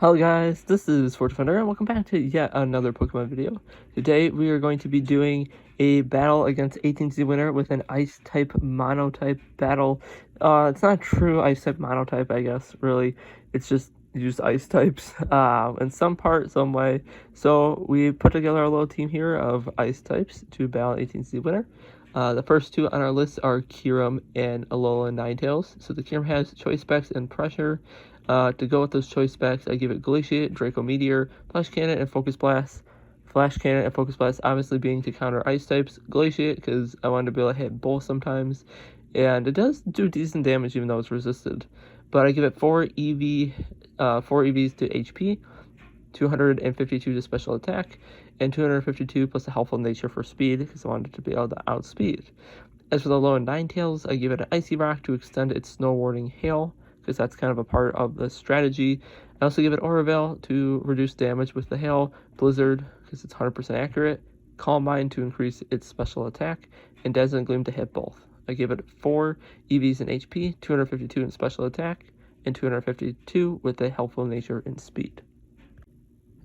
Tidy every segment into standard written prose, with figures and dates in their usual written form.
Hello guys, this is FortDefender and welcome back to yet another Pokemon video. Today we are going to be doing a battle against 18Z winner with an Ice-type Monotype battle. It's not true Ice-type Monotype, I guess, really. It's just use Ice types in some part, some way. So we put together a little team here of Ice types to battle 18Z winner. The first two on our list are Kyurem and Alola Ninetales. So the Kyurem has Choice Specs and Pressure. To go with those choice specs, I give it Glaciate, Draco Meteor, Flash Cannon, and Focus Blast. Flash Cannon and Focus Blast obviously being to counter Ice types. Glaciate because I wanted to be able to hit both sometimes. And it does do decent damage even though it's resisted. But I give it 4 EVs to HP, 252 to special attack, and 252 plus a helpful nature for speed because I wanted to be able to outspeed. As for the Alola Ninetales, I give it an Icy Rock to extend its Snow Warding Hail, because that's kind of a part of the strategy. I also give it Aura Veil to reduce damage with the Hail, Blizzard because it's 100% accurate, Calm Mind to increase its special attack, and Dazzling Gleam to hit both. I give it 4 EVs in HP, 252 in special attack, and 252 with the helpful nature and speed.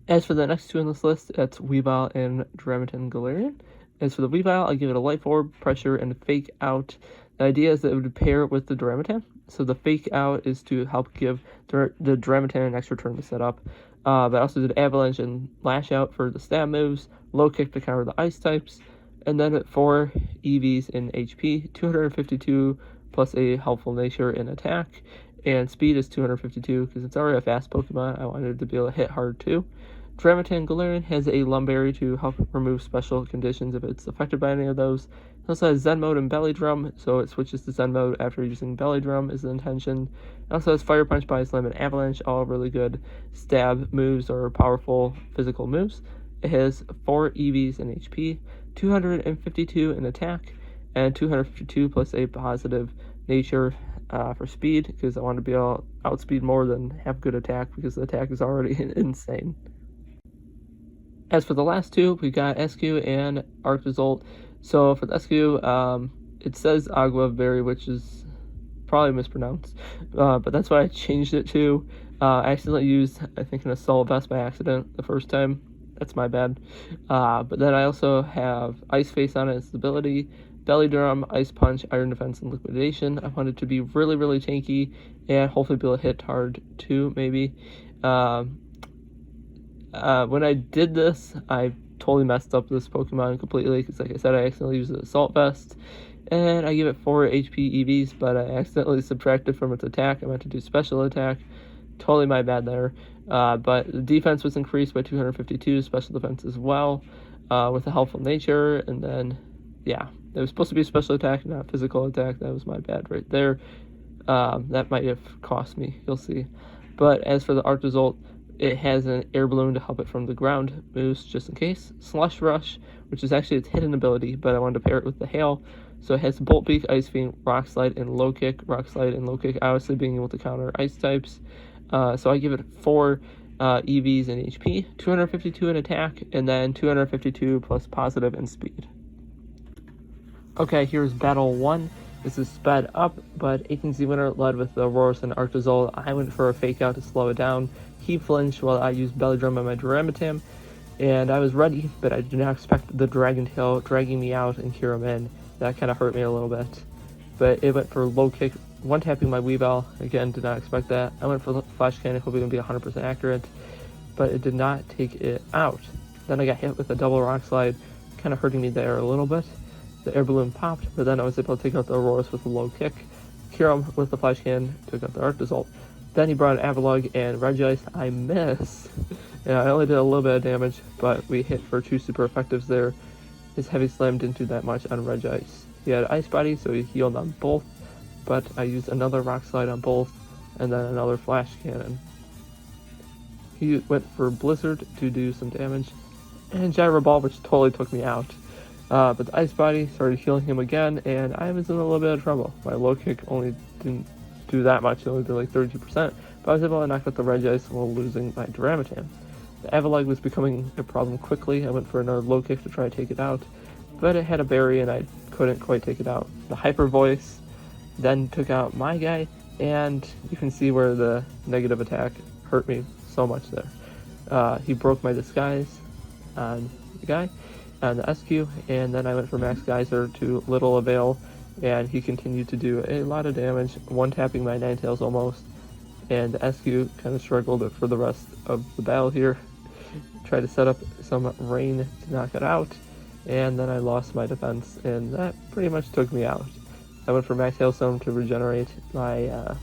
As for the next two on this list, that's Weavile and Galarian. As for the Weavile, I give it a Life Orb, Pressure, and Fake Out. The idea is that it would pair with the Darmanitan. So the Fake Out is to help give the Darmanitan an extra turn to set up. But I also did Avalanche and Lash Out for the stab moves, Low Kick to counter the Ice types, and then 4 EVs in HP, 252 plus a helpful nature in attack, and speed is 252 because it's already a fast Pokemon. I wanted it to be able to hit hard too. Darmanitan Galarian has a Lumberry to help remove special conditions if it's affected by any of those. It also has Zen Mode and Belly Drum, so it switches to Zen Mode after using Belly Drum is the intention. It also has Fire Punch, Body Slam, and Avalanche, all really good stab moves or powerful physical moves. It has 4 EVs in HP, 252 in attack, and 252 plus a positive nature for speed, because I want to be able to outspeed more than have good attack, because the attack is already insane. As for the last two, we got SQ and Arctozolt. So for the SQ, it says Agua Berry, which is probably mispronounced, but that's what I changed it to. I accidentally used, I think, an Assault Vest by accident the first time. That's my bad. But then I also have Ice Face on its ability, Belly Drum, Ice Punch, Iron Defense, and Liquidation. I want it to be really, really tanky and hopefully be able to hit hard too, maybe. When I did this, I totally messed up this Pokemon completely because, like I said, I accidentally used the Assault Vest, and I give it 4 HP EVs, but I accidentally subtracted from its attack. I meant to do special attack. Totally my bad there. But the defense was increased by 252, special defense as well, with a helpful nature, and then, yeah, it was supposed to be special attack, not physical attack. That was my bad right there. That might have cost me, you'll see. But as for the Arctozolt, it has an Air Balloon to help it from the ground moves just in case. Slush Rush, which is actually its hidden ability, but I wanted to pair it with the Hail. So it has Bolt Beak, Ice Fiend, Rock Slide, and Low Kick. Rock Slide and Low Kick obviously being able to counter Ice types. So I give it 4 EVs in HP, 252 in attack, and then 252 plus positive in speed. Okay, here's Battle 1. This is sped up, but 18Z winner led with the Aurorus and Arctozolt. I went for a Fake Out to slow it down. He flinched while I used Belly Drum on my Darmanitan, and I was ready, but I did not expect the Dragon Tail dragging me out and Kyurem in. That kind of hurt me a little bit. But it went for Low Kick, one-tapping my Weavile. Again, did not expect that. I went for the Flash Cannon, hoping it would be 100% accurate, but it did not take it out. Then I got hit with a double Rock Slide, kind of hurting me there a little bit. The Air Balloon popped, but then I was able to take out the Aurorus with a Low Kick. Kyurem with the Flash Cannon took out the Arctozolt. Then he brought an Avalugg and Regice. I missed. Yeah, I only did a little bit of damage, but we hit for 2 super effectives there. His Heavy Slam didn't do that much on Regice. He had Ice Body, so he healed on both, but I used another Rock Slide on both, and then another Flash Cannon. He went for Blizzard to do some damage, and Gyro Ball, which totally took me out. But the Ice Body started healing him again, and I was in a little bit of trouble. My Low Kick only didn't do that much, it only did like 32%, but I was able to knock out the Regice while losing my Darmanitan. The Avalugg was becoming a problem quickly. I went for another Low Kick to try to take it out, but it had a berry and I couldn't quite take it out. The Hyper Voice then took out my guy, and you can see where the negative attack hurt me so much there. He broke my disguise on the guy, on the SQ, and then I went for Max Geyser to little avail, and he continued to do a lot of damage, one-tapping my Ninetales almost, and the SQ kind of struggled for the rest of the battle here. Tried to set up some rain to knock it out, and then I lost my defense, and that pretty much took me out. I went for Max Hailstone to regenerate my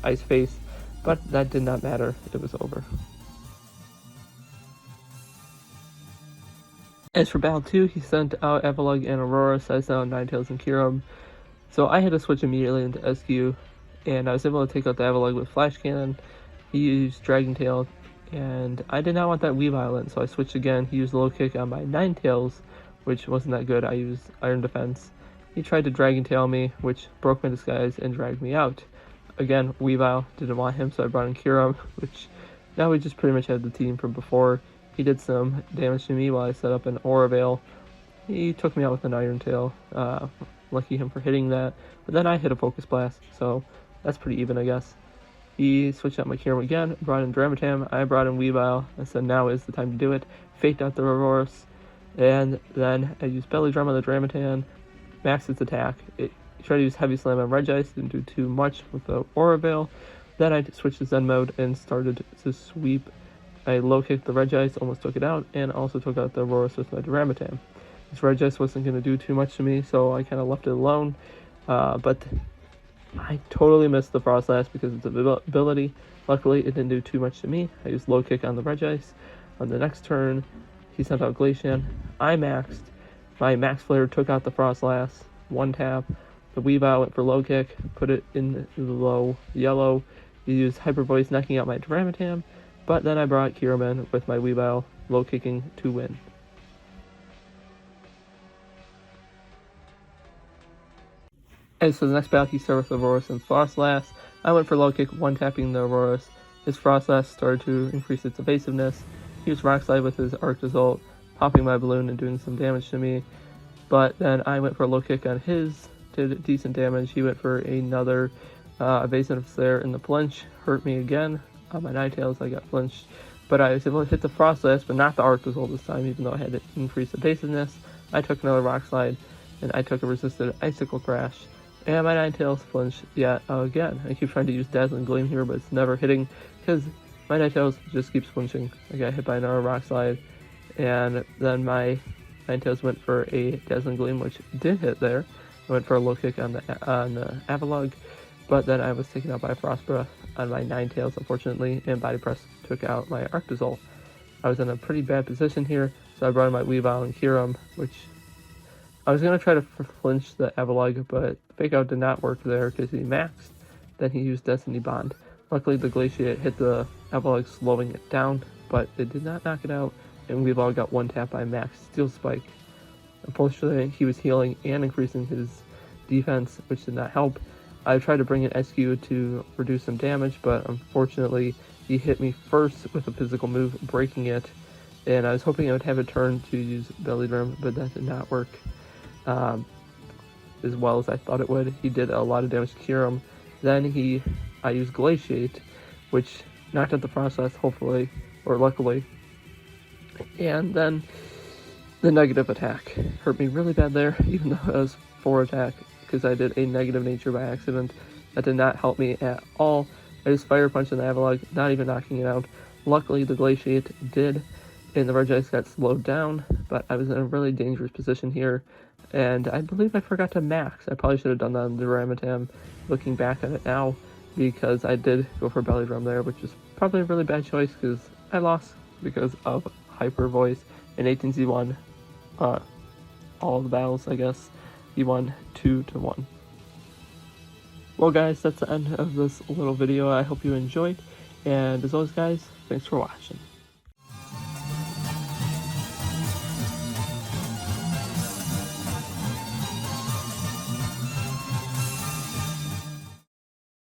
Ice Face, but that did not matter. It was over. As for Battle 2, he sent out Epilogue and Aurora, sized down Ninetales and Kyurem, so I had to switch immediately into SQ, and I was able to take out the Epilogue with Flash Cannon. He used Dragon Tail, and I did not want that Weavile, so I switched again. He used Low Kick on my Ninetales, which wasn't that good. I used Iron Defense. He tried to Dragon Tail me, which broke my disguise and dragged me out. Again, Weavile, didn't want him, so I brought in Kyurem, which now we just pretty much had the team from before. He did some damage to me while I set up an Aura Veil. He took me out with an Iron Tail. Lucky him for hitting that. But then I hit a Focus Blast, so that's pretty even, I guess. He switched out my Kyurem again, brought in Dramatam. I brought in Weavile. I said now is the time to do it. Faked out the Reverse, and then I used Belly Drum on the Dramatam. Maxed its attack. It tried to use Heavy Slam on Regice, didn't do too much with the Aura Veil. Then I switched to Zen mode and started to sweep. I low kicked the Regice, almost took it out, and also took out the Aurora with my Dramatam. This Regice wasn't going to do too much to me, so I kind of left it alone. But I totally missed the Frost Blast because it's an ability. Luckily, it didn't do too much to me. I used low kick on the Regice. On the next turn, he sent out Glacian. I maxed. My Max Flare took out the Frost Blast. One tap. The Weavile went for low kick, put it in the low yellow. He used Hyper Voice, knocking out my Dramatam. But then I brought Kyurem in with my Weavile, low kicking to win. As for the next battle, he started with Aurorus and Frostlass. I went for low kick, one-tapping the Aurorus. His Frostlass started to increase its evasiveness. He used Rock Slide with his Arctozolt, popping my balloon and doing some damage to me. But then I went for a low kick on his, did decent damage. He went for another evasiveness there in the flinch, hurt me again. On my Ninetales, I got flinched. But I was able to hit the Frostlass, but not the Arctozolt this time, even though I had to increase evasiveness. I took another Rock Slide, and I took a resisted Icicle Crash. And my Ninetales flinched yet again. I keep trying to use Dazzling Gleam here, but it's never hitting because my Ninetales just keeps flinching. I got hit by another Rock Slide, and then my Ninetales went for a Dazzling Gleam, which did hit there. I went for a low kick on the Avalugg, but then I was taken out by Frost Breath on my Ninetales, unfortunately, and Body Press took out my Arctozolt. I was in a pretty bad position here, so I brought in my Weavile and Kyurem, which I was going to try to flinch the Avalugg, but Fake Out did not work there because he maxed. Then he used Destiny Bond. Luckily, the Glaciate hit the Avalugg, slowing it down, but it did not knock it out, and Weavile got one tap by Max Steel Spike. Unfortunately, he was healing and increasing his defense, which did not help. I tried to bring in SQ to reduce some damage, but unfortunately, he hit me first with a physical move, breaking it, and I was hoping I would have a turn to use Belly Drum, but that did not work as well as I thought it would. He did a lot of damage to Kyurem. Then I used Glaciate, which knocked out the Frostlass, hopefully, or luckily. And then the negative attack hurt me really bad there, even though it was 4 attack, because I did a negative nature by accident. That did not help me at all. I just Fire Punch in the Avalugg, not even knocking it out. Luckily, the Glaciate did, and the Regice got slowed down, but I was in a really dangerous position here. And I believe I forgot to max. I probably should have done that on the Dramatam, looking back at it now, because I did go for Belly Drum there, which is probably a really bad choice because I lost because of Hyper Voice, and 18Z won all the battles, I guess. He won 2-1. Well guys, that's the end of this little video. I hope you enjoyed, and as always guys, thanks for watching.